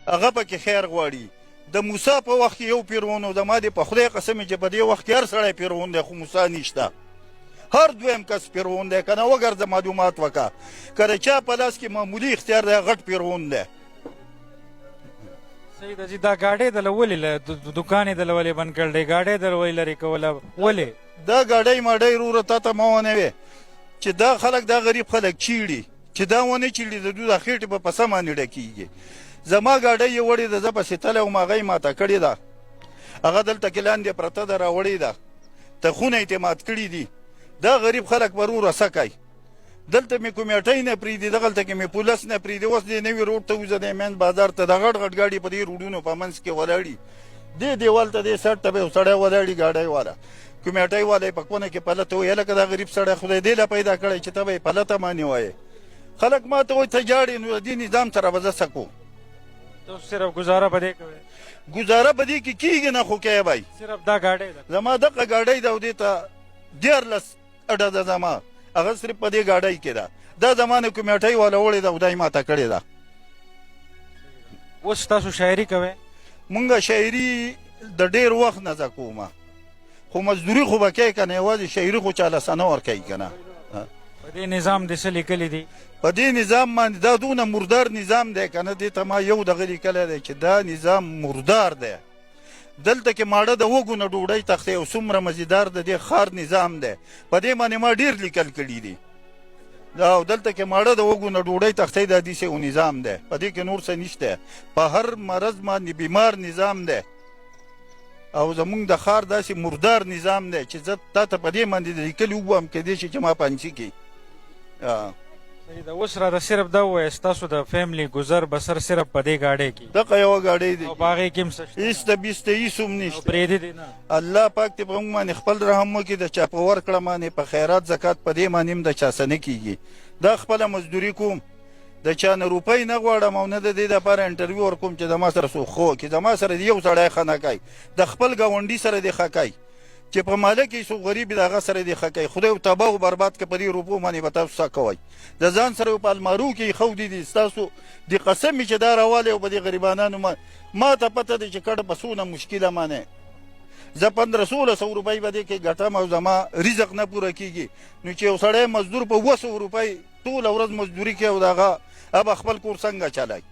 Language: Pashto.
هغه پکې خیر غواړي. د موسی په وخت کې یو پیرون و، زما دې په خدای قسم چې په دې وخت کې هر سړی پیرون دی، خو موسی نشته. هر دویم کس پیرون دی، که نه وګرځه معلومات وکړه. که د چا په لاس کې معمولي اختیار دی، غټ پیرون دی. صحیح ده جی. دا ګاډۍ دله ولې دکان یې دله ولې بند کړل دی؟ ګاډۍ دله ولې لرې کوله ولې؟ دا ګاډۍ ماډۍ وروره تا ته ما ونه وې چې دا خلک دا غریب خلک چیړي، چې دا ونه چیړي د دوی دا خېټې به په سم باندې ډکېږي. زما ګاډۍ یې وړې ده، زه پسې تلی وم، هغه یې ماته کړې ده. هغه دلته کې لاندې پرته ده، راوړې ده، تخونه یې ترې مات کړي دي. دا غریب خلک به وروره څه کوي؟ دلته مې کمیټۍ نه پرېږدي، دغلته کې مې پولس نه پرېږدي. اوس دې نوي روډ ته وځه، دی مین بازار ته، دا غټ غټ ګاډي په دې روډونو په منځ کې ولاړي. دې دیوال ته دې سټ ته به یو سړی ولاړي، ګاډۍ والا کمیټۍ والا یې په کونه کې پلته وایي. هلکه دا غریب سړی خدای دې له پیدا کړی چې ته به یې پلته باندې وایې. خلک ما ته وایي ته جاړې، نو د دې نظام سره به زه څه کوم؟ ته صرف ګزاره په دې کوې؟ ګزاره په دې کې کېږي نه، خو کوې بی. صرف دا ګاډۍ ده زما دغه ګاډۍ ده، او دې ته 14 اډه ده زما، هغه صرف په دې ګاډۍ کې ده. دا زما نه کمیټۍ والا وړې ده، او دا یې ماته کړې ده. اوس تاسو شاعري کوئ؟ مونږ شاعري د ډېر وخت نه زه کومه، خو مزدوري خو به کوې که نه، یوازې شاعري خو چاله څه نه ورکوي که نه. په دې نظام دې څه لیکلي دي؟ په دې نظام باندې دا دونه مردار نظام دی که نه، دې ته ما یو دغه لیکلی دی چې دا نظام مردار دی. دلته کې ماړه د وږو نه ډوډۍ تښتوي، او څومره مزیدار د دې ښار نظام دی. په دې باندې ما ډېر لیکل کړي دي. او دلته کې ماړه د وږو نه ډوډۍ تښتوي، دا داسې یو نظام دی. په دې کې نور څه نشته. په هر مرض باندې بیمار نظام دی، او زمونږ د ښار داسې مردار نظام دی چې زه تا ته په دې باندې د لیکلي ووایم، کیدای شي چې ما پانسي کړي. صحیح ده. اوس راته صرف دا ووایه، ستاسو د فیملی گزر بسر صرف په دې ګاډۍ کې؟ دغه یوه ګاډۍ دی، او په هغې کې هم څه شته؟ هېڅ ته بیسته هېڅ هم نشته. پرېږدي دې نه؟ الله پاک دې په موږ باندې خپل رحم وکړي. د چا په ورکړه باندې په خیرات زکات په دې باندې هم د چا څه نه کېږي. دا خپله مزدوري کوم، د چا نه روپۍ نه غواړم، او نه د دې دپاره انټرویو ورکوم چې زما سره څوک ښه وکړي. زما سره دې یو سړی ښه نه کوي، د خپل ګاونډي سره دې ښه کوي. چې په ماله کې څوک غریب د هغه سره دې ښه کوي. خدای تباه او برباد که په دې روپو باندې به تاسو څه کوئ؟ د ځان سره په المارو کې یې ښودي دي. ستاسو د قسم چې دا راوالی او په دې غریبانانو ما ته پته دی چې کډه په څونه مشکله مانې. زه 1500 روپۍ به دې کې ګټم، او زما رزق نه پوره کېږي. نو چې یو سړی مزدور په 200 روپۍ ټوله ورځ مزدوري کوي، او د هغه به خپل کور څنګه چلوي؟